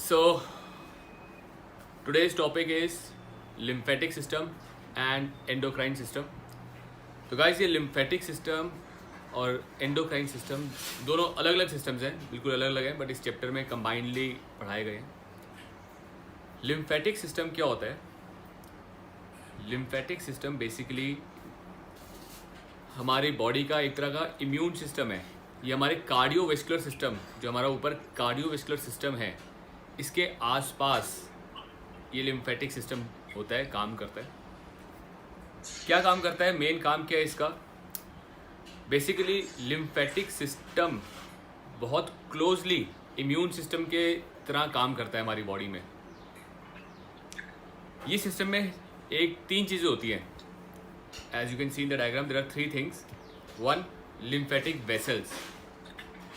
So today's topic is lymphatic system and endocrine system. तो guys ये lymphatic system और endocrine system दोनों अलग अलग सिस्टम्स हैं, बिल्कुल अलग अलग हैं, बट इस चैप्टर में कंबाइनली पढ़ाए गए हैं. लिम्फेटिक सिस्टम क्या होता है? लिम्फेटिक सिस्टम बेसिकली हमारी बॉडी का एक तरह का इम्यून सिस्टम है. ये हमारे कार्डियोवेस्कुलर सिस्टम, जो हमारा ऊपर कार्डियोवेस्कुलर सिस्टम है, इसके आसपास ये लिम्फेटिक सिस्टम होता है, काम करता है. क्या काम करता है? मेन काम क्या है इसका? बेसिकली लिम्फेटिक सिस्टम बहुत क्लोजली इम्यून सिस्टम के तरह काम करता है हमारी बॉडी में. ये सिस्टम में तीन चीज़ें होती हैं. As you can see in the diagram there are three things. One, lymphatic vessels.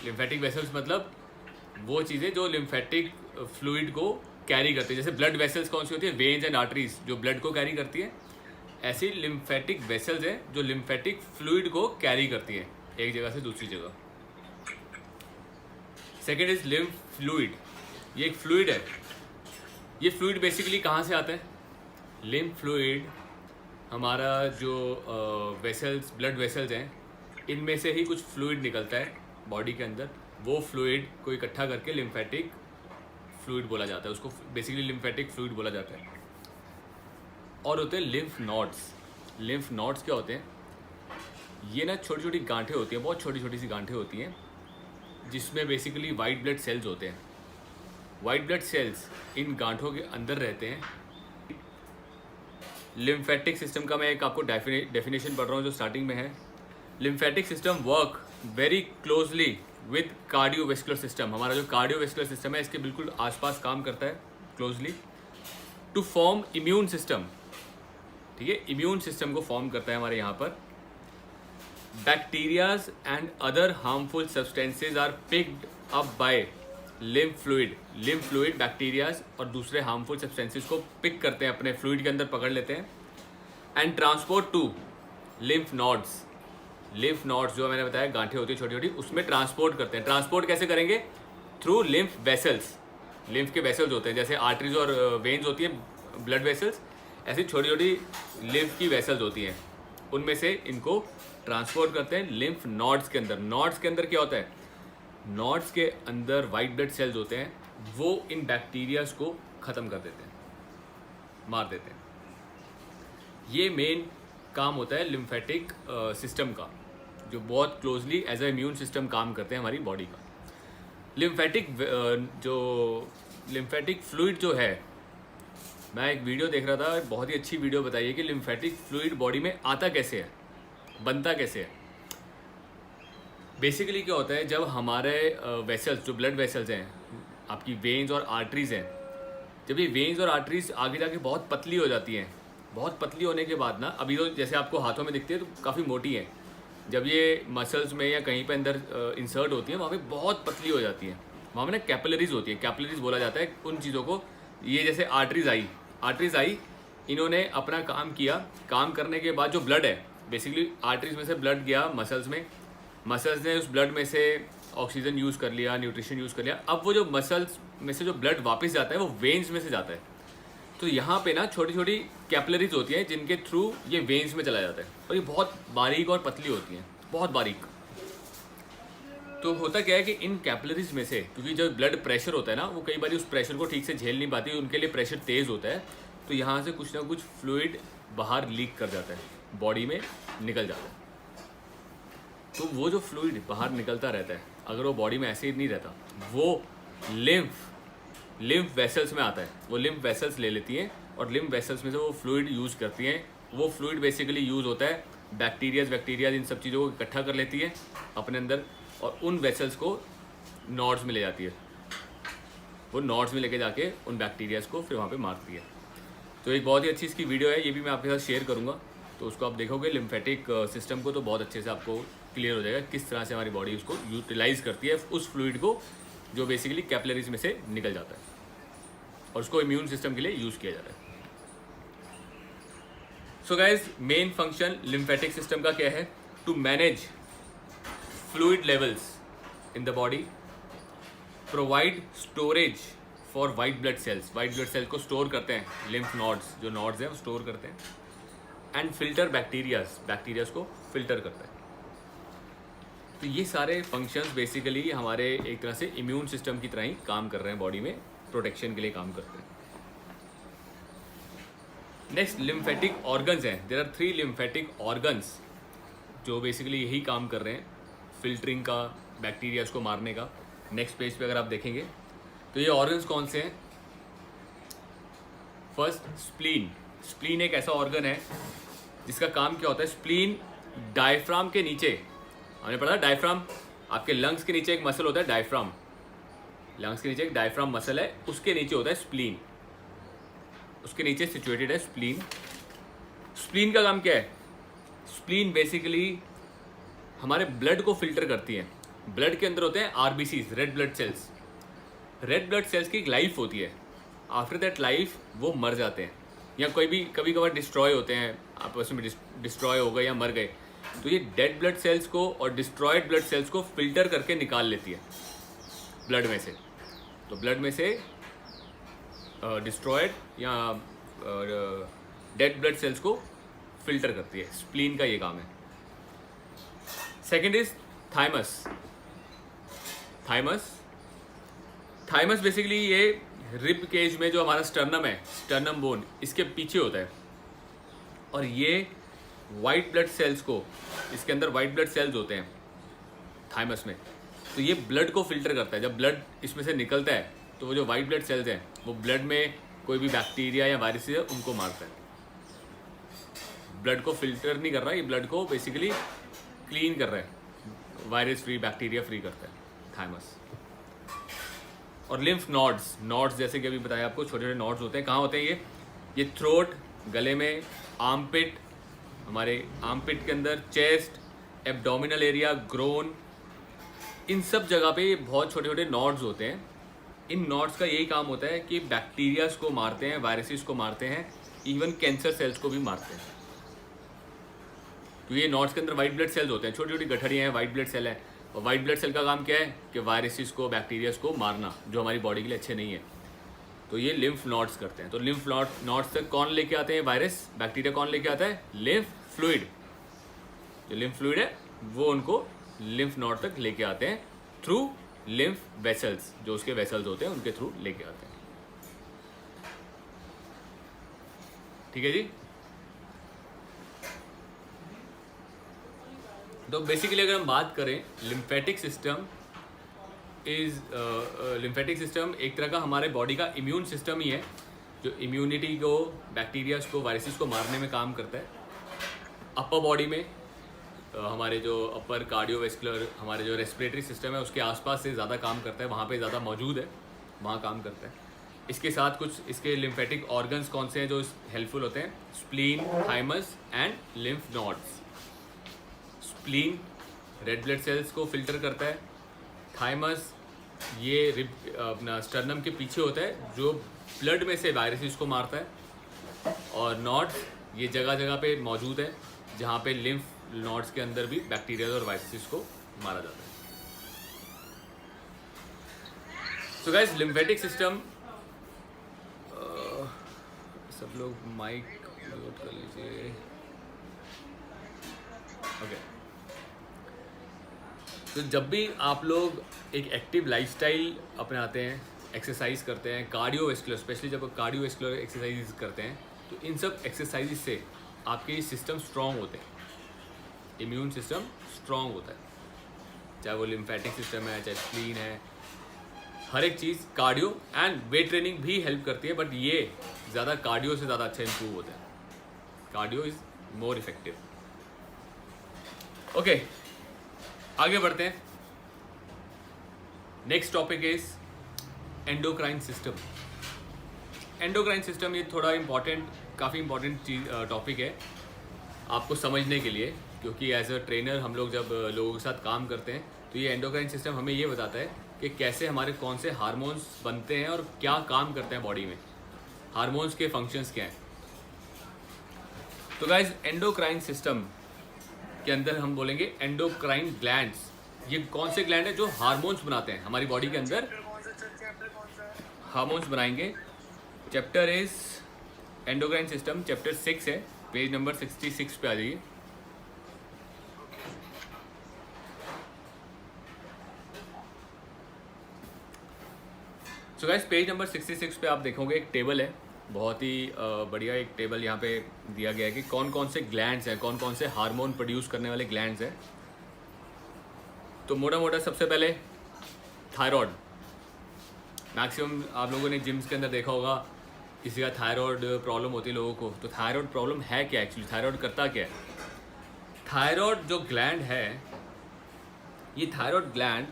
Lymphatic vessels मतलब वो चीज़ें जो लिम्फेटिक फ्लूइड को कैरी करती है. जैसे ब्लड वेसल्स कौन सी होती है? वेन्स एंड आर्टरीज, जो ब्लड को कैरी करती है. ऐसी लिम्फेटिक वेसल्स हैं जो लिम्फेटिक फ्लूइड को कैरी करती है एक जगह से दूसरी जगह. Second is lymph fluid. ये एक फ्लूइड है. ये फ्लूइड बेसिकली कहाँ से आता है? लिम्फ फ्लूइड हमारा जो वेसल्स, ब्लड वेसल्स हैं, इनमें से ही कुछ फ्लूइड निकलता है बॉडी के अंदर. वो फ्लूइड को इकट्ठा करके लिम्फेटिक फ्लूइड बोला जाता है. उसको बेसिकली लिम्फेटिक फ्लूइड बोला जाता है. और होते हैं लिम्फ नोड्स. लिम्फ नोड्स क्या होते हैं? ये ना छोटी छोटी गांठें होती हैं, बहुत छोटी छोटी सी गांठें होती हैं, जिसमें बेसिकली वाइट ब्लड सेल्स होते हैं. वाइट ब्लड सेल्स इन गांठों के अंदर रहते हैं. लिम्फेटिक सिस्टम का मैं एक आपको डेफिनेशन पढ़ रहा हूँ जो स्टार्टिंग में है. Lymphatic system work very closely with cardiovascular system. हमारा जो कार्डियोवेस्कुलर सिस्टम है, इसके बिल्कुल आसपास काम करता है closely to form immune system. ठीक है, इम्यून सिस्टम को फॉर्म करता है हमारे यहाँ पर. Bacterias and other harmful substances are picked up by lymph fluid. Lymph fluid bacterias और दूसरे हार्मफुल सब्सटेंसेज को पिक करते हैं, अपने फ्लूइड के अंदर पकड़ लेते हैं, and transport to lymph nodes. Lymph nodes जो मैंने बताया गांठें होती है छोटी छोटी, उसमें ट्रांसपोर्ट करते हैं. ट्रांसपोर्ट कैसे करेंगे? Through lymph vessels. लिम्फ के वेसल्स होते हैं, जैसे आर्टरीज और वेन्स होती है, ब्लड वेसल्स, ऐसी छोटी छोटी लिम्फ की वेसल्स होती हैं. उनमें से इनको ट्रांसपोर्ट करते हैं लिम्फ नोड्स के अंदर. नोड्स के अंदर क्या होता है? नोड्स के अंदर वाइट ब्लड सेल्स होते हैं, वो इन बैक्टीरियाज को ख़त्म कर देते हैं, मार देते हैं. ये मेन काम होता है लिम्फेटिक सिस्टम का, जो बहुत closely as a immune system काम करते हैं हमारी बॉडी का. लिम्फेटिक फ्लूइड जो है, मैं एक वीडियो देख रहा था, बहुत ही अच्छी वीडियो बताई है कि लिम्फेटिक फ्लूइड बॉडी में आता कैसे है, बनता कैसे है. बेसिकली क्या होता है, जब हमारे वेसल्स, जो ब्लड वेसल्स हैं, आपकी वेन्स और आर्टरीज हैं, जब ये वेन्स और आर्टरीज आगे जाके बहुत पतली हो जाती हैं, बहुत पतली होने के बाद ना, अभी तो जैसे आपको हाथों में दिखती है तो काफ़ी मोटी है, जब ये मसल्स में या कहीं पे अंदर इंसर्ट होती है, वहाँ पे बहुत पतली हो जाती है. वहाँ पे ना कैपिलरीज होती है. कैपिलरीज बोला जाता है उन चीज़ों को. ये जैसे आर्टरीज आई, इन्होंने अपना काम किया. काम करने के बाद जो ब्लड है, बेसिकली आर्टरीज में से ब्लड गया मसल्स में, मसल्स ने उस ब्लड में से ऑक्सीजन यूज़ कर लिया, न्यूट्रिशन यूज़ कर लिया. अब वो जो मसल्स में से जो ब्लड वापस जाता है, वो वेन्स में से जाता है. तो यहाँ पे ना छोटी छोटी कैपिलरीज होती हैं, जिनके थ्रू ये वेन्स में चला जाता है, और ये बहुत बारीक और पतली होती हैं, बहुत बारीक. तो होता क्या है कि इन कैपिलरीज में से, क्योंकि जब ब्लड प्रेशर होता है ना, वो कई बार उस प्रेशर को ठीक से झेल नहीं पाती, उनके लिए प्रेशर तेज़ होता है, तो यहाँ से कुछ ना कुछ फ्लूइड बाहर लीक कर जाता है, बॉडी में निकल जाता है. तो वो जो फ्लूइड बाहर निकलता रहता है, अगर वो बॉडी में ऐसे ही नहीं रहता, वो लिम्फ वेसल्स में आता है. वो लिम्फ वेसल्स ले लेती हैं, और लिम्फ वेसल्स में से वो फ्लूइड यूज़ करती हैं. वो फ्लूइड बेसिकली यूज़ होता है बैक्टीरियाज इन सब चीज़ों को इकट्ठा कर लेती है अपने अंदर, और उन वेसल्स को नोड्स में ले जाती है. वो नोड्स में लेके जाके उन बैक्टीरियाज को फिर वहाँ पे मारती है. तो एक बहुत ही अच्छी इसकी वीडियो है, ये भी मैं आपके साथ शेयर करूँगा. तो उसको आप देखोगे लिम्फेटिक सिस्टम को, तो बहुत अच्छे से आपको क्लियर हो जाएगा किस तरह से हमारी बॉडी उसको यूटिलाइज करती है, उस फ्लूइड को जो बेसिकली कैपिलरीज में से निकल जाता है, और उसको इम्यून सिस्टम के लिए यूज़ किया जाता है. So guys, main function lymphatic system का क्या है? To manage fluid levels in the body, provide storage for white blood cells, white blood cell को स्टोर करते हैं लिम्फ नोड्स, जो नोड्स हैं वो स्टोर करते हैं, एंड फिल्टर बैक्टीरियाज को फिल्टर करता है। तो ये सारे फंक्शंस बेसिकली हमारे एक तरह से इम्यून सिस्टम की तरह ही काम कर रहे हैं, बॉडी में प्रोटेक्शन के लिए काम करते हैं। नेक्स्ट लिम्फेटिक ऑर्गन्स हैं, देयर आर 3 लिम्फेटिक ऑर्गन्स जो बेसिकली यही काम कर रहे हैं, फिल्टरिंग का, बैक्टीरियाज को मारने का। नेक्स्ट पेज पे अगर आप देखेंगे तो ये ऑर्गन्स कौन से हैं। First spleen. स्प्लीन एक ऐसा ऑर्गन है जिसका काम क्या होता है, स्प्लीन डायफ्राम के नीचे, हमने पढ़ा डायफ्राम, आपके लंग्स के नीचे एक मसल होता है डायफ्राम, लंग्स के नीचे एक डायफ्राम मसल है, उसके नीचे होता है स्प्लीन, उसके नीचे सिचुएटेड है स्प्लीन। स्प्लीन का काम क्या है, स्प्लीन बेसिकली हमारे ब्लड को फिल्टर करती है। ब्लड के अंदर होते हैं RBCs, red blood cells. Red blood cells की एक लाइफ होती है, आफ्टर दैट लाइफ वो मर जाते हैं या कभी कभार डिस्ट्रॉय होते हैं, आपस में डिस्ट्रॉय हो गए या मर गए। तो ये डेड ब्लड सेल्स को और डिस्ट्रॉयड ब्लड सेल्स को फिल्टर करके निकाल लेती है ब्लड में से। तो ब्लड में से डिस्ट्रॉयड या डेड ब्लड सेल्स को फिल्टर करती है, स्प्लीन का ये काम है। Second is thymus. Thymus basically ये रिब केज में जो हमारा स्टर्नम है, स्टर्नम बोन, इसके पीछे होता है, और ये वाइट ब्लड सेल्स को, इसके अंदर वाइट ब्लड सेल्स होते हैं थाइमस में, तो ये ब्लड को फिल्टर करता है। जब ब्लड इसमें से निकलता है तो वो जो वाइट ब्लड सेल्स हैं वो ब्लड में कोई भी बैक्टीरिया या वायरस है उनको मारता है। ब्लड को फिल्टर नहीं कर रहा, ये ब्लड को बेसिकली क्लीन कर रहा है, वायरस फ्री, बैक्टीरिया फ्री करता है थाइमस। और लिम्फ नोड्स जैसे कि अभी बताया आपको, छोटे छोटे नोड्स होते हैं। कहाँ होते हैं ये थ्रोट, गले में, आर्मपिट, हमारे आर्मपिट के अंदर, चेस्ट, एब्डोमिनल एरिया, ग्रोन, इन सब जगह पे बहुत छोटे छोटे नोड्स होते हैं। इन नोड्स का यही काम होता है कि बैक्टीरियाज को मारते हैं, वायरसेस को मारते हैं, इवन कैंसर सेल्स को भी मारते हैं। तो ये नोड्स के अंदर वाइट ब्लड सेल्स होते हैं, छोटी छोटी गठड़ियाँ हैं, वाइट ब्लड सेल है। और वाइट ब्लड सेल का काम क्या है कि वायरसेस को, बैक्टीरियाज को मारना, जो हमारी बॉडी के लिए अच्छे नहीं है। तो ये लिम्फ नोड्स करते हैं। तो लिम्फ नोड्स तक कौन लेके आते हैं, वायरस, बैक्टीरिया कौन लेके आता है, लिम्फ फ्लूइड। जो लिम्फ फ्लूइड है वो उनको लिम्फ नोड तक लेके आते हैं थ्रू लिम्फ वेसल्स, जो उसके वेसल्स होते हैं उनके थ्रू लेके आते हैं। ठीक है जी। तो बेसिकली अगर हम बात करें, लिम्फेटिक सिस्टम एक तरह का हमारे बॉडी का इम्यून सिस्टम ही है, जो इम्यूनिटी को, बैक्टीरियाज को, वायरसेस को मारने में काम करता है। अपर बॉडी में हमारे जो अपर कार्डियोवैस्कुलर, हमारे जो रेस्पिरेटरी सिस्टम है उसके आसपास से ज़्यादा काम करता है, वहाँ पे ज़्यादा मौजूद है, वहाँ काम करता है। इसके साथ कुछ इसके लिम्फेटिक ऑर्गन्स कौन से हैं जो हेल्पफुल होते हैं, spleen, thymus and lymph nodes. Spleen red blood cells को फिल्टर करता है, थाइमस ये अपना स्टर्नम के पीछे होता है जो ब्लड में से वायरसेस को मारता है, और नोड्स ये जगह जगह पे मौजूद है जहाँ पे लिम्फ नोड्स के अंदर भी बैक्टीरिया और वायरसेस को मारा जाता है। सो गाइस, लिम्फेटिक सिस्टम, सब लोग माइक म्यूट कर लीजिए। ओके। तो जब भी आप लोग एक एक्टिव लाइफस्टाइल अपनाते हैं, एक्सरसाइज करते हैं, कार्डियोवैस्कुलर, स्पेशली जब कार्डियोवैस्कुलर एक्सरसाइज करते हैं, तो इन सब एक्सरसाइज से आपके सिस्टम स्ट्रॉन्ग होते हैं, इम्यून सिस्टम स्ट्रॉन्ग होता है, चाहे वो लिम्फेटिक सिस्टम है, चाहे स्प्लीन है, हर एक चीज़। कार्डियो एंड वेट ट्रेनिंग भी हेल्प करती है, बट ये ज़्यादा कार्डियो से ज़्यादा अच्छा इंप्रूव होता है। Cardio is more effective. Okay, आगे बढ़ते हैं। Next topic is endocrine system. Endocrine system ये थोड़ा इम्पॉर्टेंट, काफ़ी इम्पॉर्टेंट चीज टॉपिक है आपको समझने के लिए, क्योंकि एज अ ट्रेनर हम लोग जब लोगों के साथ काम करते हैं तो ये एंडोक्राइन सिस्टम हमें ये बताता है कि कैसे हमारे कौन से हार्मोन्स बनते हैं और क्या काम करते हैं बॉडी में, हार्मोन्स के फंक्शंस क्या हैं। तो गाइज, एंडोक्राइन सिस्टम के अंदर हम बोलेंगे एंडोक्राइन ग्लैंड्स। ये कौन से ग्लैंड है जो हार्मोन्स बनाते हैं हमारी बॉडी के अंदर, हार्मोन्स बनाएंगे। Chapter is endocrine system, chapter 6 है, पेज नंबर 66 पे आ जाइए। सो गाइस पेज नंबर 66 पे आप देखोगे एक टेबल है, बहुत ही बढ़िया एक टेबल यहाँ पे दिया गया है कि कौन कौन से ग्लैंड्स हैं, कौन कौन से हार्मोन प्रोड्यूस करने वाले ग्लैंड्स हैं। तो मोटा मोटा सबसे पहले थायराइड। मैक्सिमम आप लोगों ने जिम्स के अंदर देखा होगा किसी का थायराइड प्रॉब्लम होती है लोगों को। तो थायराइड प्रॉब्लम है क्या एक्चुअली, थायराइड करता क्या है? थायराइड जो ग्लैंड है, ये थायराइड ग्लैंड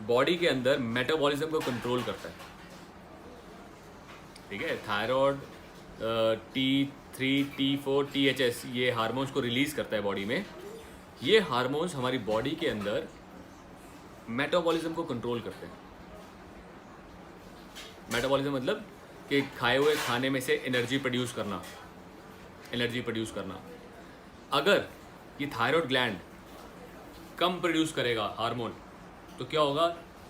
बॉडी के अंदर मेटाबॉलिज्म को कंट्रोल करता है। ठीक है, थायराइड T3, T4, THS ये हार्मोन्स को रिलीज करता है बॉडी में। ये हार्मोन्स हमारी बॉडी के अंदर मेटाबॉलिज्म को कंट्रोल करते हैं। मेटाबॉलिज्म मतलब कि खाए हुए खाने में से एनर्जी प्रोड्यूस करना। अगर ये थायराइड ग्लैंड कम प्रोड्यूस करेगा हार्मोन, तो क्या होगा?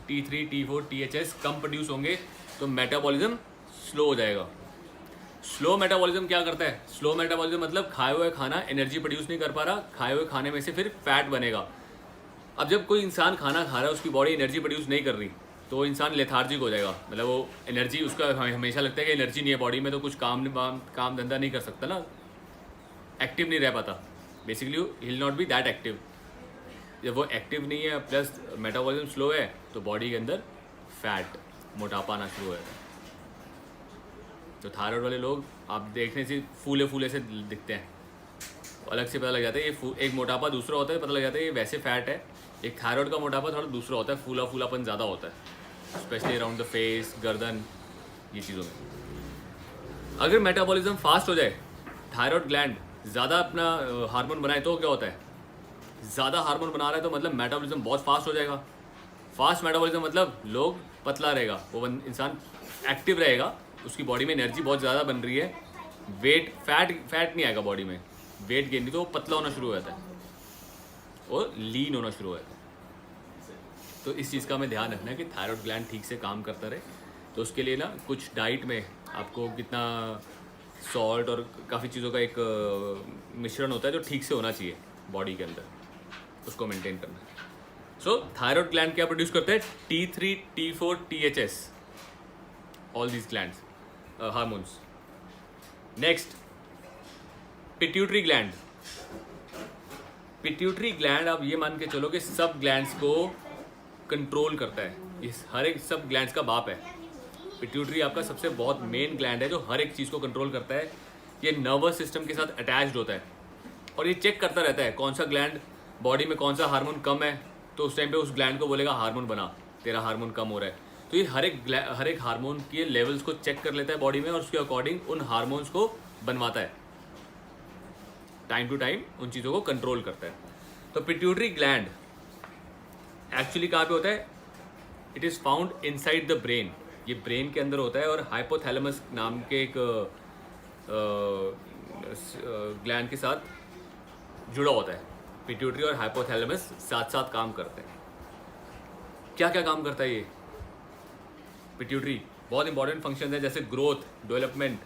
T3, T4, THS कम प्रोड्यूस होंगे तो मेटाबॉलिज्म स्लो हो जाएगा। स्लो मेटाबॉलिज्म क्या करता है? स्लो मेटाबॉलिज्म मतलब खाए हुए खाना एनर्जी प्रोड्यूस नहीं कर पा रहा, खाए हुए खाने में से फिर फैट बनेगा। अब जब कोई इंसान खाना खा रहा है, उसकी बॉडी एनर्जी प्रोड्यूस नहीं कर रही, तो वो इंसान लेथार्जिक हो जाएगा। मतलब वो एनर्जी, उसका हमेशा लगता है कि एनर्जी नहीं है बॉडी में, तो कुछ काम धंधा नहीं कर सकता ना, एक्टिव नहीं रह पाता। Basically he will not be that active. जब वो एक्टिव नहीं है प्लस मेटाबॉलिज्म स्लो है, तो बॉडी के अंदर फैट, मोटापा आना शुरू हो जाता है। तो थायराइड वाले लोग आप देखने से फूले फूले से दिखते हैं, अलग से पता लग जाता है। ये एक मोटापा दूसरा होता है, पता लग जाता है ये वैसे फैट है। एक थायराइड का मोटापा थोड़ा दूसरा होता है, फूला फूलापन ज़्यादा होता है, स्पेशली अराउंड द फेस, गर्दन, ये चीज़ों में। अगर मेटाबॉलिज्म फास्ट हो जाए, थायराइड ग्लैंड ज़्यादा अपना हार्मोन बनाए, तो क्या होता है? ज़्यादा हार्मोन बना रहा है तो मतलब मेटाबॉलिज्म बहुत फास्ट हो जाएगा। फास्ट मेटाबॉलिज्म मतलब लोग पतला रहेगा, वो इंसान एक्टिव रहेगा, उसकी बॉडी में एनर्जी बहुत ज़्यादा बन रही है, वेट फैट नहीं आएगा बॉडी में, वेट गेन नहीं, तो वो पतला होना शुरू हो जाता है और लीन होना शुरू हो जाता है। तो इस चीज़ का हमें ध्यान रखना है कि थायराइड ग्लैंड ठीक से काम करता रहे। तो उसके लिए ना कुछ डाइट में आपको कितना सॉल्ट और काफ़ी चीज़ों का एक मिश्रण होता है जो ठीक से होना चाहिए बॉडी के अंदर, उसको मेंटेन करना है। सो थायराइड ग्लैंड क्या प्रोड्यूस करते हैं? T3, T4, THS, all these glands hormones. Next pituitary gland. Pituitary gland आप ये मान के चलो कि सब ग्लैंड्स को कंट्रोल करता है, इस हर एक सब ग्लैंड्स का बाप है। पिट्यूटरी आपका सबसे बहुत मेन ग्लैंड है जो हर एक चीज़ को कंट्रोल करता है। ये नर्वस सिस्टम के साथ अटैच्ड होता है और ये चेक करता रहता है कौन सा ग्लैंड बॉडी में, कौन सा हार्मोन कम है, तो उस टाइम पे उस ग्लैंड को बोलेगा हार्मोन बना, तेरा हार्मोन कम हो रहा है। तो ये हर एक हार्मोन के लेवल्स को चेक कर लेता है बॉडी में और उसके अकॉर्डिंग उन हार्मोन्स को बनवाता है, टाइम टू टाइम उन चीज़ों को कंट्रोल करता है। तो पिट्यूटरी ग्लैंड एक्चुअली कहाँ पे होता है? It is found inside the brain. ये ब्रेन के अंदर होता है और हाइपोथैलेमस नाम के एक ग्लैंड के साथ जुड़ा होता है। पिट्यूटरी और हाइपोथैलेमस साथ साथ काम करते हैं। क्या क्या काम करता है ये पिट्यूटरी? बहुत इंपॉर्टेंट फंक्शन है, जैसे ग्रोथ, डेवलपमेंट,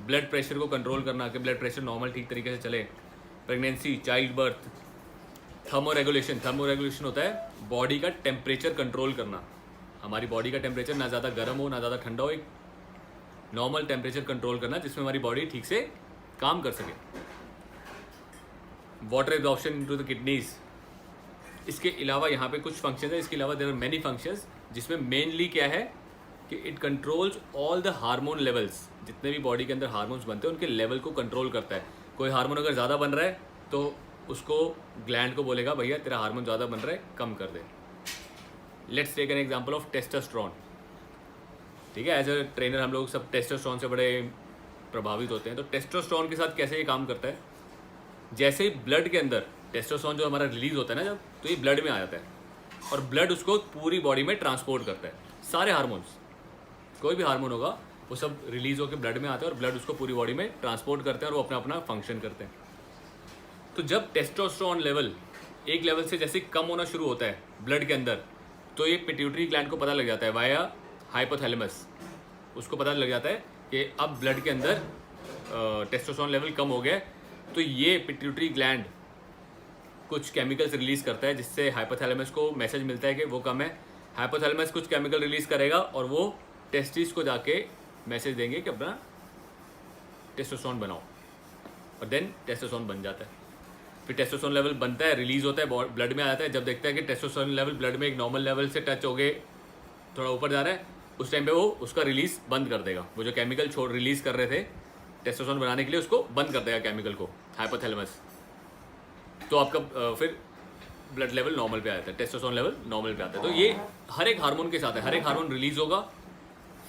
ब्लड प्रेशर को कंट्रोल करना कि ब्लड प्रेशर नॉर्मल ठीक तरीके से चले, pregnancy, child birth, thermoregulation. Thermoregulation होता है बॉडी का टेम्परेचर कंट्रोल करना। हमारी बॉडी का टेम्परेचर ना ज़्यादा गर्म हो ना ज़्यादा ठंडा हो, एक नॉर्मल टेम्परेचर कंट्रोल करना जिसमें हमारी बॉडी ठीक से काम कर सके। Water absorption into the kidneys. इसके अलावा यहाँ पे कुछ फंक्शन है, इसके अलावा देयर आर मेनी फंक्शंस, जिसमें मेनली क्या है कि it controls all the hormone levels. जितने भी बॉडी के अंदर हार्मोन्स बनते हैं उनके लेवल को कंट्रोल करता है। कोई हार्मोन अगर ज़्यादा बन रहा है तो उसको ग्लैंड को बोलेगा भैया तेरा हार्मोन ज़्यादा बन रहा है, कम कर दे। Let's take an example of testosterone. ठीक है, एज अ ट्रेनर हम लोग सब टेस्टोस्टेरोन से बड़े प्रभावित होते हैं। तो टेस्टोस्टेरोन के साथ कैसे ये काम करता है? जैसे ही ब्लड के अंदर टेस्टोस्टेरोन जो हमारा रिलीज होता है ना जब, तो ये ब्लड में आ जाता है और ब्लड उसको पूरी बॉडी में ट्रांसपोर्ट करता है। सारे हार्मोन्स, कोई भी हार्मोन होगा वो सब रिलीज होकर ब्लड में आते हैं और ब्लड उसको पूरी बॉडी में ट्रांसपोर्ट करते हैं और वो अपना अपना फंक्शन करते हैं। तो जब टेस्टोस्टेरोन लेवल एक लेवल से जैसे कम होना शुरू होता है ब्लड के अंदर, तो ये पिट्यूटरी ग्लैंड को पता लग जाता है वाया हाइपोथैलेमस उसको पता लग जाता है कि अब ब्लड के अंदर टेस्टोस्टेरोन लेवल कम हो गया है, तो ये पिट्यूटरी ग्लैंड कुछ केमिकल्स रिलीज़ करता है जिससे हाइपोथैलेमस को मैसेज मिलता है कि वो कम है। हाइपोथैलेमस कुछ केमिकल रिलीज़ करेगा और वो टेस्टिस को जाके मैसेज देंगे कि अपना टेस्टोस्टेरोन बनाओ, और देन टेस्टोस्टेरोन बन जाता है। फिर टेस्टोस्टेरोन लेवल बनता है, रिलीज़ होता है, ब्लड में आ जाता है। जब देखता है कि टेस्टोस्टेरोन लेवल ब्लड में एक नॉर्मल लेवल से टच हो गए, थोड़ा ऊपर जा रहा है, उस टाइम पे वो उसका रिलीज़ बंद कर देगा। वो जो केमिकल रिलीज़ कर रहे थे टेस्टोस्टेरोन बनाने के लिए, उसको बंद कर देगा केमिकल को, हाइपोथैलेमस। तो आपका फिर ब्लड लेवल नॉर्मल पे आ जाता है, टेस्टोस्टेरोन लेवल नॉर्मल पे आता है। तो ये हर एक हार्मोन के साथ है, हर एक हार्मोन रिलीज़ होगा,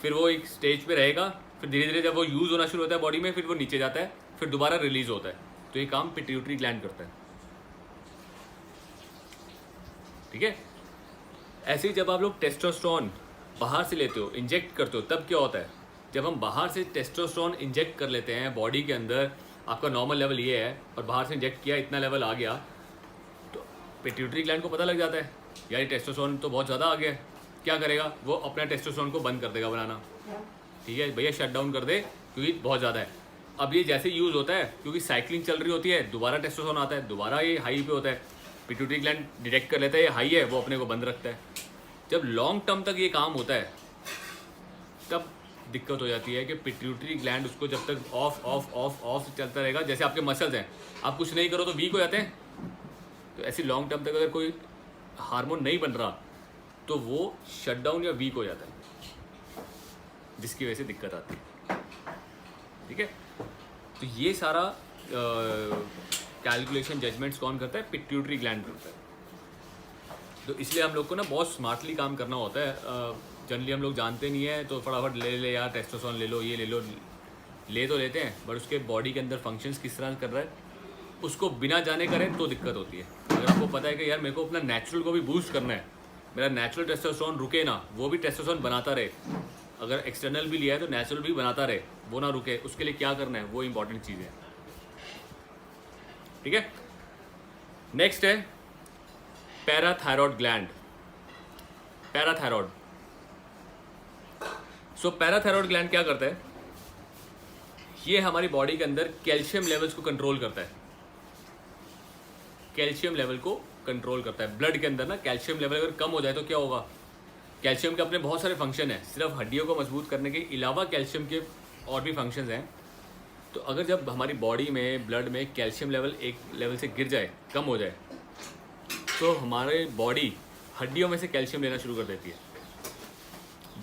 फिर वो एक स्टेज पे रहेगा, फिर धीरे धीरे जब वो यूज़ होना शुरू होता है बॉडी में, फिर वो नीचे जाता है, फिर दोबारा रिलीज़ होता है। तो ये काम पिट्यूटरी ग्लैंड करता है, ठीक है। ऐसे ही जब आप लोग टेस्टोस्टेरोन बाहर से लेते हो, इंजेक्ट करते हो, तब क्या होता है, जब हम बाहर से टेस्टोस्टेरोन इंजेक्ट कर लेते हैं बॉडी के अंदर, आपका नॉर्मल लेवल ये है और बाहर से इंजेक्ट किया, इतना लेवल आ गया, तो पिट्यूटरी ग्लैंड को पता लग जाता है यार ये टेस्टोस्टेरोन तो बहुत ज़्यादा आ गया है। क्या करेगा, वो अपना टेस्टोस्टेरोन को बंद कर देगा बनाना, ठीक है भैया, शट डाउन कर दे क्योंकि बहुत ज़्यादा है। अब ये जैसे यूज़ होता है, क्योंकि साइकिलिंग चल रही होती है, दोबारा टेस्टोस्टेरोन आता है, दोबारा ये हाई पे होता है, पिट्यूटरी ग्लैंड डिटेक्ट कर लेता है ये हाई है, वो अपने को बंद रखता है। जब लॉन्ग टर्म तक ये काम होता है तब दिक्कत हो जाती है कि पिट्यूटरी ग्लैंड उसको जब तक ऑफ ऑफ ऑफ ऑफ चलता रहेगा, जैसे आपके मसल्स हैं, आप कुछ नहीं करो तो वीक हो जाते हैं। तो ऐसी लॉन्ग टर्म तक अगर कोई हार्मोन नहीं बन रहा तो वो शट डाउन या वीक हो जाता है, जिसकी वजह से दिक्कत आती है, ठीक है। तो ये सारा कैलकुलेशन जजमेंट्स कौन करता है, पिट्यूटरी ग्लैंड करता है। तो इसलिए हम लोग को ना बहुत स्मार्टली काम करना होता है। जनरली हम लोग जानते नहीं है तो फटाफट ले यार टेस्टोस्टेरोन ले लो, ये ले लो, ले तो लेते हैं, बट उसके बॉडी के अंदर फंक्शंस किस तरह कर रहा है उसको बिना जाने करें तो दिक्कत होती है। अगर आपको पता है कि यार मेरे को अपना नेचुरल को भी बूस्ट करना है, मेरा नेचुरल टेस्टोस्टेरोन रुके ना, वो भी टेस्टोस्टेरोन बनाता रहे, अगर एक्सटर्नल भी लिया है तो नेचुरल भी बनाता रहे, वो ना रुके, उसके लिए क्या करना है, वो इंपॉर्टेंट चीज़ है, ठीक है। नेक्स्ट है पैराथायरॉयड ग्लैंड। पैराथायरॉयड, सो पैराथायरॉयड ग्लैंड क्या करता है, ये हमारी बॉडी के अंदर कैल्शियम लेवल्स को कंट्रोल करता है, कैल्शियम लेवल को कंट्रोल करता है। ब्लड के अंदर ना कैल्शियम लेवल अगर कम हो जाए तो क्या होगा, कैल्शियम के अपने बहुत सारे फंक्शन हैं, सिर्फ हड्डियों को मजबूत करने के अलावा कैल्शियम के और भी फंक्शंस हैं। तो अगर जब हमारी बॉडी में ब्लड में कैल्शियम लेवल एक लेवल से गिर जाए, कम हो जाए, तो हमारे बॉडी हड्डियों में से कैल्शियम लेना शुरू कर देती है,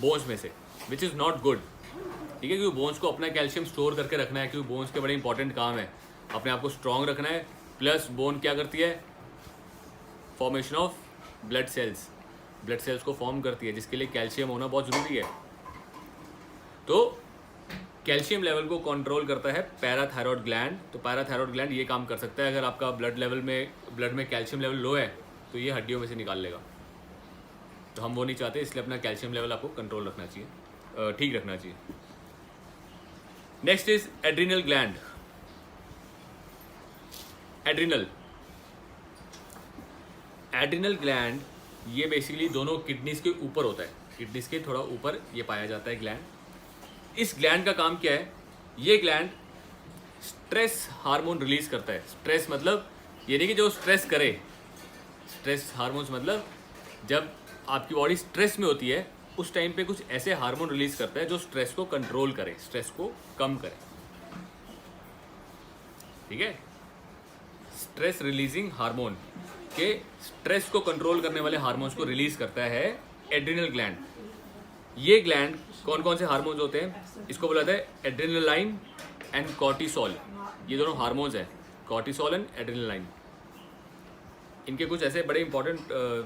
बोन्स में से, विच इज़ नॉट गुड, ठीक है। क्योंकि बोन्स को अपना कैल्शियम स्टोर करके रखना है, क्योंकि बोन्स के बड़े इंपॉर्टेंट काम है, अपने आप को स्ट्रॉन्ग रखना है। प्लस बोन क्या करती है, formation of blood cells, blood cells को फॉर्म करती है, जिसके लिए कैल्शियम होना बहुत ज़रूरी है। तो कैल्शियम लेवल को कंट्रोल करता है पैराथायरॉयड ग्लैंड। तो पैराथायरॉयड ग्लैंड ये काम कर सकता है, अगर आपका ब्लड में कैल्शियम लेवल लो है तो ये हड्डियों में से निकाल लेगा। तो हम वो नहीं चाहते, इसलिए अपना कैल्शियम लेवल आपको कंट्रोल रखना चाहिए, ठीक रखना चाहिए। Next is adrenal gland. Adrenal gland ये बेसिकली दोनों किडनीज के ऊपर होता है, किडनीज के थोड़ा ऊपर ये पाया जाता है ग्लैंड। इस ग्लैंड का काम क्या है, ये ग्लैंड स्ट्रेस हार्मोन रिलीज करता है। स्ट्रेस मतलब ये नहीं कि जो स्ट्रेस करे, स्ट्रेस हार्मोन्स मतलब जब आपकी बॉडी स्ट्रेस में होती है उस टाइम पे कुछ ऐसे हार्मोन रिलीज करता है जो स्ट्रेस को कंट्रोल करे, स्ट्रेस को कम करे, ठीक है। स्ट्रेस रिलीजिंग हार्मोन के स्ट्रेस को कंट्रोल करने वाले हार्मोन्स को रिलीज करता है एड्रिनल ग्लैंड। ये ग्लैंड कौन कौन से हार्मोन्स होते हैं, इसको बोला जाता है एड्रेनालाइन एंड कॉर्टिसोल। ये दोनों हार्मोन्स हैं, कॉर्टिसोल एंड एड्रेनालाइन। इनके कुछ ऐसे बड़े इंपॉर्टेंट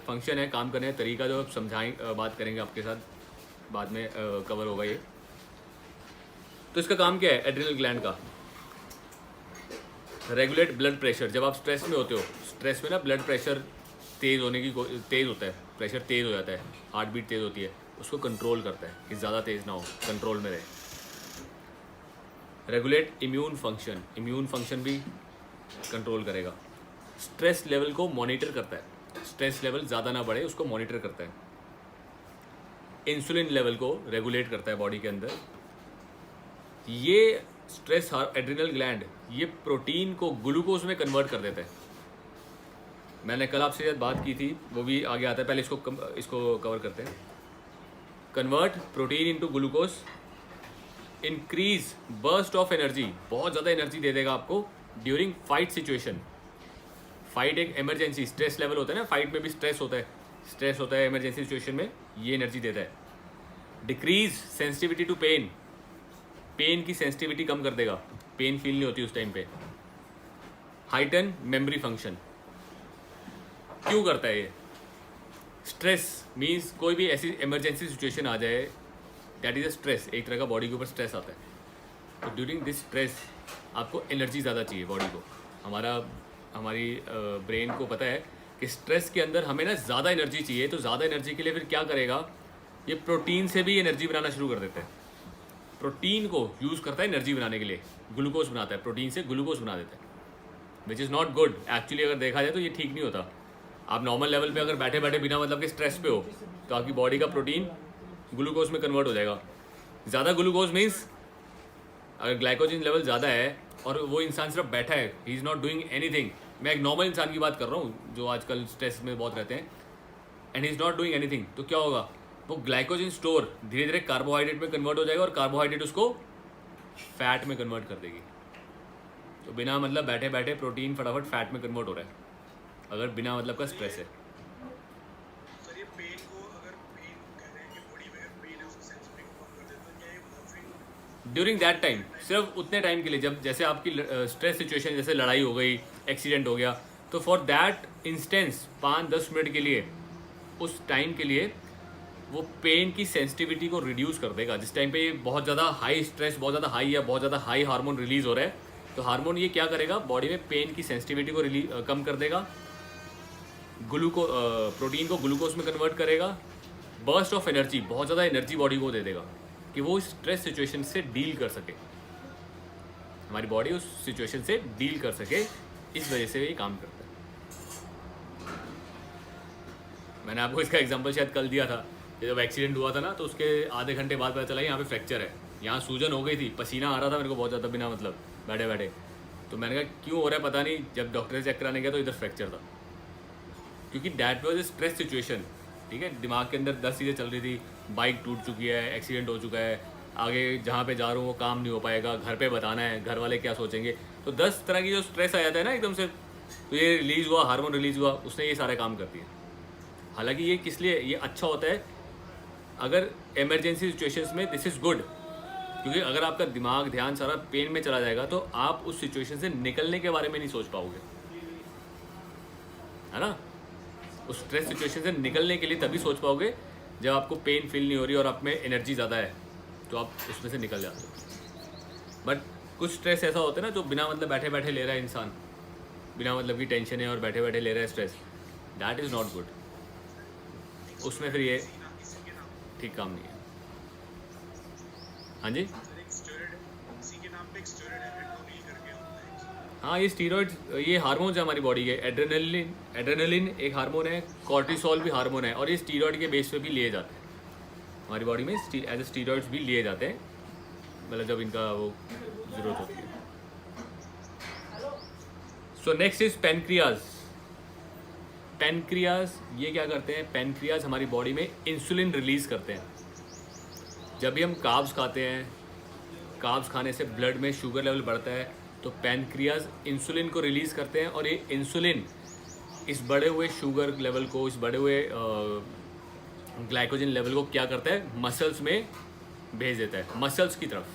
फंक्शन है, काम करने का तरीका जो आप बात करेंगे आपके साथ बाद में कवर होगा ये। तो इसका काम क्या है एड्रिनल ग्लैंड का, रेगुलेट ब्लड प्रेशर। जब आप स्ट्रेस में होते हो, स्ट्रेस में ना ब्लड प्रेशर तेज़ होता है, प्रेशर तेज़ हो जाता है, हार्ट बीट तेज़ होती है, उसको कंट्रोल करता है कि ज़्यादा तेज़ ना हो, कंट्रोल में रहे। रेगुलेट इम्यून फंक्शन भी कंट्रोल करेगा। स्ट्रेस लेवल को मॉनिटर करता है, स्ट्रेस लेवल ज़्यादा ना बढ़े उसको मॉनिटर करता है। इंसुलिन लेवल को रेगुलेट करता है बॉडी के अंदर। ये स्ट्रेस एड्रिनल ग्लैंड ये प्रोटीन को ग्लूकोज में कन्वर्ट कर देता है। मैंने कल आपसे शायद बात की थी, वो भी आगे आता है, पहले इसको कवर करते हैं। Convert protein into glucose, increase burst of energy, बहुत ज़्यादा एनर्जी दे देगा आपको ड्यूरिंग फाइट सिचुएशन। फाइट एक इमरजेंसी स्ट्रेस लेवल होता है ना, फाइट में भी स्ट्रेस होता है इमरजेंसी सिचुएशन में ये एनर्जी देता है। Decrease sensitivity to pain, pain की सेंसिटिविटी कम कर देगा, पेन फील नहीं होती उस टाइम पे। हाइटन मेमोरी फंक्शन, क्यों करता है ये? स्ट्रेस मीन्स कोई भी ऐसी इमरजेंसी सिचुएशन आ जाए, दैट इज़ अ स्ट्रेस, एक तरह का बॉडी के ऊपर स्ट्रेस आता है। तो ड्यूरिंग दिस स्ट्रेस आपको एनर्जी ज़्यादा चाहिए बॉडी को। हमारी ब्रेन को पता है कि स्ट्रेस के अंदर हमें ना ज़्यादा एनर्जी चाहिए, तो ज़्यादा एनर्जी के लिए फिर क्या करेगा, ये प्रोटीन से भी एनर्जी बनाना शुरू कर देता है। प्रोटीन को यूज़ करता है एनर्जी बनाने के लिए, ग्लूकोज बनाता है, प्रोटीन से ग्लूकोज बना देता है, which is not good actually. अगर देखा जाए तो ये ठीक नहीं होता। आप नॉर्मल लेवल पे अगर बैठे बैठे बिना मतलब के स्ट्रेस पे हो तो आपकी बॉडी का प्रोटीन ग्लूकोज में कन्वर्ट हो जाएगा। ज़्यादा ग्लूकोज मीन्स अगर ग्लाइकोजन लेवल ज़्यादा है और वो इंसान सिर्फ बैठा है, he is not doing anything, मैं एक नॉर्मल इंसान की बात कर रहा हूँ जो आजकल स्ट्रेस में बहुत रहते हैं, and he is not doing anything, तो क्या होगा, वो ग्लाइकोजन स्टोर धीरे धीरे कार्बोहाइड्रेट में कन्वर्ट हो जाएगा और कार्बोहाइड्रेट उसको फैट में कन्वर्ट कर देगी। तो बिना मतलब बैठे बैठे प्रोटीन फटाफट फैट में कन्वर्ट हो रहा है अगर बिना मतलब का स्ट्रेस है। सर ये पेन को अगर पेन कह रहे हैं कि बॉडी में अगर पेन है उसको सेंसिटिव कम कर देता है, क्या ये मॉर्फिन ड्यूरिंग दैट टाइम, सिर्फ उतने टाइम के लिए जब जैसे आपकी स्ट्रेस सिचुएशन, जैसे लड़ाई हो गई, एक्सीडेंट हो गया, तो फॉर दैट इंस्टेंस 5-10 मिनट के लिए, उस टाइम के लिए वो पेन की सेंसिटिविटी को रिड्यूस कर देगा। जिस टाइम पे बहुत ज़्यादा हाई स्ट्रेस, बहुत ज़्यादा हाई या बहुत ज़्यादा हाई हार्मोन रिलीज हो रहा है, तो हार्मोन ये क्या करेगा, बॉडी में पेन की सेंसिटिविटी को कम कर देगा, प्रोटीन को ग्लूकोज में कन्वर्ट करेगा, बर्स्ट ऑफ एनर्जी, बहुत ज़्यादा एनर्जी बॉडी को दे देगा कि वो स्ट्रेस सिचुएशन से डील कर सके, हमारी बॉडी उस सिचुएशन से डील कर सके, इस वजह से ये काम करता है। मैंने आपको इसका एग्जांपल शायद कल दिया था, जब एक्सीडेंट हुआ था ना, तो उसके आधे घंटे बाद पता चला यहाँ पे फ्रैक्चर है, यहाँ सूजन हो गई थी, पसीना आ रहा था मेरे को बहुत ज़्यादा बिना मतलब बैठे बैठे, तो मैंने कहा क्यों हो रहा है पता नहीं, जब डॉक्टर से चेक कराने गया तो इधर फ्रैक्चर था, क्योंकि that was a stress situation. ठीक है, दिमाग के अंदर 10 चीज़ें चल रही थी, बाइक टूट चुकी है, एक्सीडेंट हो चुका है, आगे जहाँ पे जा रहा हूँ वो काम नहीं हो पाएगा, घर पे बताना है, घर वाले क्या सोचेंगे, तो 10 तरह की जो स्ट्रेस आ जाता है ना एकदम से, तो ये रिलीज़ हुआ, हार्मोन रिलीज़ हुआ, उसने ये सारे काम करती है। हालांकि ये किस लिए ये अच्छा होता है, अगर इमरजेंसी सिचुएशंस में दिस इज़ गुड, क्योंकि अगर आपका दिमाग ध्यान सारा पेन में चला जाएगा तो आप उस सिचुएशन से निकलने के बारे में नहीं सोच पाओगे, है ना। उस स्ट्रेस सिचुएशन से निकलने के लिए तभी सोच पाओगे जब आपको पेन फील नहीं हो रही और आप में एनर्जी ज़्यादा है, तो आप उसमें से निकल जाते हो। बट कुछ स्ट्रेस ऐसा होता है ना जो बिना मतलब बैठे बैठे ले रहा है इंसान, बिना मतलब की टेंशन है और बैठे बैठे ले रहा है stress, that is not good, उसमें फिर ये ठीक काम नहीं है। हाँ जी, सर एक स्टेरॉइड, इसी के नाम पे एक स्टेरॉइड है, एड्रेनलिन करके होता है। हाँ ये स्टीरॉइड, ये हार्मोन्स है हमारी बॉडी के, एड्रेनलिन एक हार्मोन है, कॉर्टिसोल भी हार्मोन है, और ये स्टीरॉइड के बेस पे भी लिए जाते हैं हमारी बॉडी में, एज ए स्टीरॉइड्स भी लिए जाते हैं, मतलब जब इनका वो ज़रूरत होती है। So next is pancreas. Pancreas ये क्या करते हैं, पेनक्रियाज हमारी बॉडी में इंसुलिन रिलीज़ करते हैं। जब भी हम कार्ब्स खाते हैं, कार्ब्स खाने से ब्लड में शुगर लेवल बढ़ता है, तो पेनक्रियाज इंसुलिन को रिलीज़ करते हैं, और ये इंसुलिन इस बढ़े हुए शुगर लेवल को, इस बढ़े हुए ग्लाइकोजन लेवल को क्या करता है, मसल्स में भेज देता है, मसल्स की तरफ,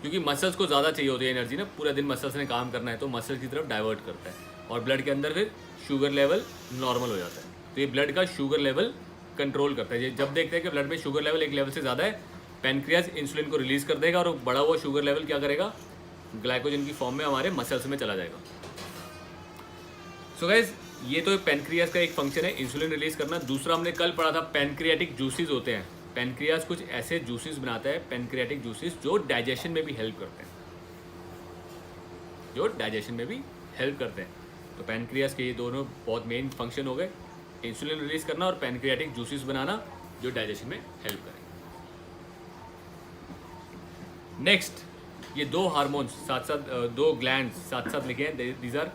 क्योंकि मसल्स को ज़्यादा चाहिए होती है एनर्जी ना, पूरा दिन मसल्स ने काम करना है, तो मसल्स की तरफ डाइवर्ट करता है, और ब्लड के अंदर फिर शुगर लेवल नॉर्मल हो जाता है। तो ये ब्लड का शुगर लेवल कंट्रोल करता है। जब देखते हैं कि ब्लड में शुगर लेवल एक लेवल से ज़्यादा है, पेनक्रियाज इंसुलिन को रिलीज़ कर देगा, और बढ़ा हुआ शुगर लेवल क्या करेगा, ग्लाइकोजन की फॉर्म में हमारे मसल्स में चला जाएगा। सो गाइज ये तो पेनक्रियाज का एक फंक्शन है, इंसुलिन रिलीज करना। दूसरा हमने कल पढ़ा था, पेनक्रियाटिक जूसेस होते हैं। पेनक्रियाज कुछ ऐसे जूसेस बनाता है, पेनक्रियाटिक जूसेस, जो डाइजेशन में भी हेल्प करते हैं, जो डाइजेशन में भी हेल्प करते हैं। तो पेनक्रियाज के ये दोनों बहुत मेन फंक्शन हो गए, इंसुलिन रिलीज करना और पेनक्रियाटिक जूसेस बनाना, जो डाइजेशन में हेल्प करेंगे। नेक्स्ट, ये दो हार्मोन्स साथ साथ, दो ग्लैंड्स साथ साथ लिखे हैं, these are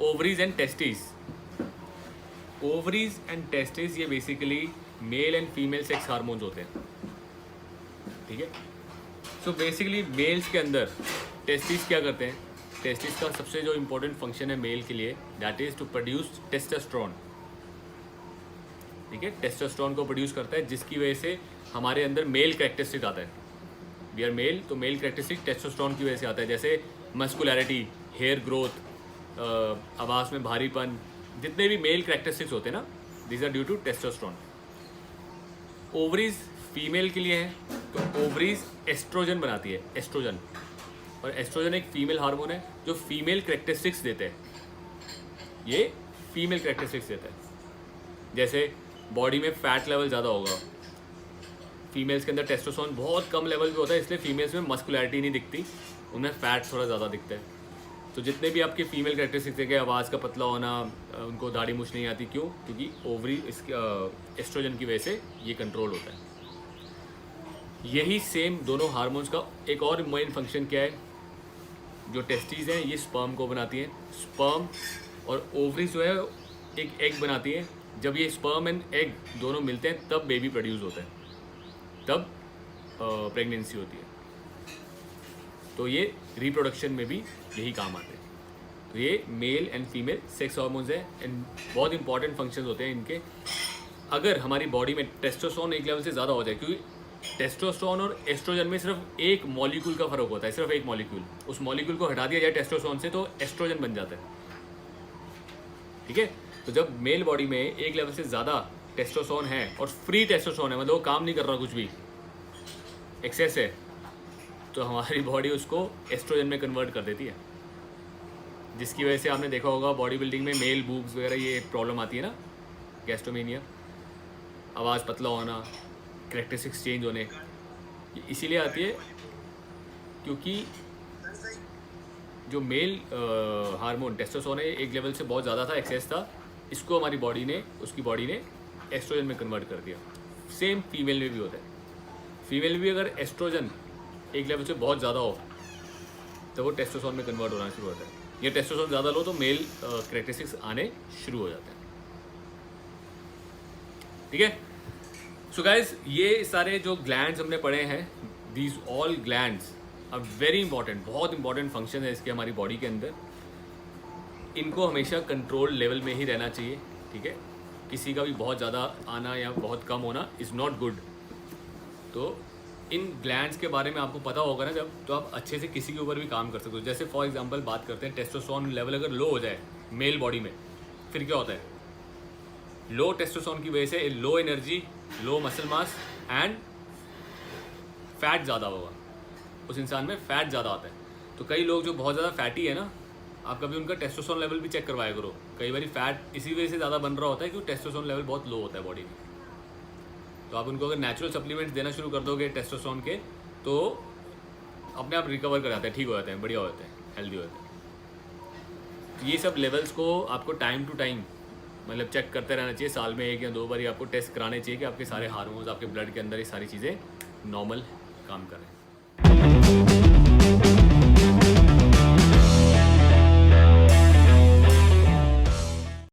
ovaries and testis. Ovaries and testis ये basically male and female sex hormones होते हैं, ठीक है। सो बेसिकली मेल्स के अंदर टेस्टिस क्या करते हैं, टेस्टिस का सबसे जो इम्पोर्टेंट फंक्शन है मेल के लिए, that is to produce testosterone, ठीक है। टेस्टोस्टेरोन को प्रोड्यूस करता है, जिसकी वजह से हमारे अंदर मेल कैरेक्टरिस्टिक आता है। वी आर मेल, तो मेल कैरेक्टरिस्टिक टेस्टोस्टेरोन की वजह से आता है, जैसे मस्कुलैरिटी, हेयर ग्रोथ, आवाज़ में भारीपन, जितने भी मेल कैरेक्टरिस्टिक्स होते हैं ना, these are due to testosterone. Ovaries female के लिए है, तो ओवरीज एस्ट्रोजन बनाती है, एस्ट्रोजन, और एस्ट्रोजन एक फीमेल हार्मोन है जो फीमेल कैरेक्टरिस्टिक्स देते हैं, ये फीमेल कैरेक्टरिस्टिक्स देता है। जैसे बॉडी में फैट लेवल ज़्यादा होगा, फीमेल्स के अंदर टेस्टोस्टेरोन बहुत कम लेवल पे होता है, इसलिए फीमेल्स में मस्कुलैरिटी नहीं दिखती, उनमें फैट थोड़ा ज़्यादा दिखता है। तो जितने भी आपके फीमेल कैरेक्टरिस्टिक्स देखे, आवाज़ का पतला होना, उनको दाढ़ी मूछ नहीं आती, क्यों? क्योंकि ओवरी इसके एस्ट्रोजन की वजह से ये कंट्रोल होता है। यही सेम दोनों हार्मोन्स का एक और मेन फंक्शन क्या है, जो टेस्टिस हैं ये स्पर्म को बनाती हैं, स्पर्म, और ओवरीज जो है एक एग बनाती है। जब ये स्पर्म एंड एग दोनों मिलते हैं तब बेबी प्रोड्यूस होता है, तब प्रेगनेंसी होती है। तो ये रिप्रोडक्शन में भी यही काम आते हैं। तो ये mail and female sex hormones है, एंड बहुत इंपॉर्टेंट फंक्शंस होते हैं इनके। अगर हमारी बॉडी में टेस्टोस्टेरोन एक लेवल से ज़्यादा हो जाए, क्योंकि टेस्टोस्टेरोन और एस्ट्रोजन में सिर्फ एक मॉलिक्यूल का फ़र्क होता है, सिर्फ एक मॉलिक्यूल, उस मॉलिक्यूल को हटा दिया जाए टेस्टोस्टेरोन से तो एस्ट्रोजन बन जाता है, ठीक है। तो जब मेल बॉडी में एक लेवल से ज़्यादा टेस्टोस्टेरोन है और फ्री टेस्टोस्टेरोन है, मतलब वो काम नहीं कर रहा कुछ भी, एक्सेस है, तो हमारी बॉडी उसको एस्ट्रोजन में कन्वर्ट कर देती है, जिसकी वजह से आपने देखा होगा बॉडी बिल्डिंग में मेल बूब्स वगैरह ये प्रॉब्लम आती है ना, गैस्ट्रोमेनिया, आवाज़ पतला होना, कैरेक्टरिस्टिक्स चेंज होने, ये इसीलिए आती है क्योंकि जो मेल हार्मोन टेस्टोस्टेरोन है एक लेवल से बहुत ज़्यादा था, एक्सेस था, इसको हमारी बॉडी ने, उसकी बॉडी ने एस्ट्रोजन में कन्वर्ट कर दिया। सेम फीमेल में भी होता है, फीमेल में भी अगर एस्ट्रोजन एक लेवल से बहुत ज़्यादा हो तो वो टेस्टोस्टेरोन में कन्वर्ट होना शुरू होता है, या टेस्टोस्टेरोन ज़्यादा लो तो मेल कैरेक्टरिस्टिक्स आने शुरू हो जाते हैं, ठीक है। सो गाइज, ये सारे जो ग्लैंड्स हमने पढ़े हैं, these all glands are very important, बहुत इंपॉर्टेंट फंक्शन है इसके हमारी बॉडी के अंदर। इनको हमेशा कंट्रोल लेवल में ही रहना चाहिए, ठीक है। किसी का भी बहुत ज़्यादा आना या बहुत कम होना इज़ नॉट गुड। तो इन ग्लैंड्स के बारे में आपको पता होगा ना जब, तो आप अच्छे से किसी के ऊपर भी काम कर सकते हो। जैसे फॉर एग्जांपल बात करते हैं, टेस्टोस्टेरोन लेवल अगर लो हो जाए मेल बॉडी में, फिर क्या होता है, लो टेस्टोस्टेरोन की वजह से low energy, low muscle mass and fat ज़्यादा होगा, उस इंसान में फैट ज़्यादा आता है। तो कई लोग जो बहुत ज़्यादा फैटी है ना, आप कभी उनका टेस्टोस्टेरोन लेवल भी चेक करवाया करो। कई बार फैट इसी वजह से ज़्यादा बन रहा होता है क्योंकि टेस्टोस्टेरोन लेवल बहुत लो होता है बॉडी में। तो आप उनको अगर नेचुरल सप्लीमेंट्स देना शुरू कर दोगे टेस्टोस्टेरोन के, तो अपने आप रिकवर कर जाते हैं, ठीक हो जाते हैं, बढ़िया हो जाते हैं, हेल्दी हो जाते हैं। तो ये सब लेवल्स को आपको टाइम टू टाइम मतलब चेक करते रहना चाहिए, साल में 1 या 2 बार आपको टेस्ट कराने चाहिए कि आपके सारे हार्मोन्स आपके ब्लड के अंदर ये सारी चीज़ें नॉर्मल काम कर रहे हैं।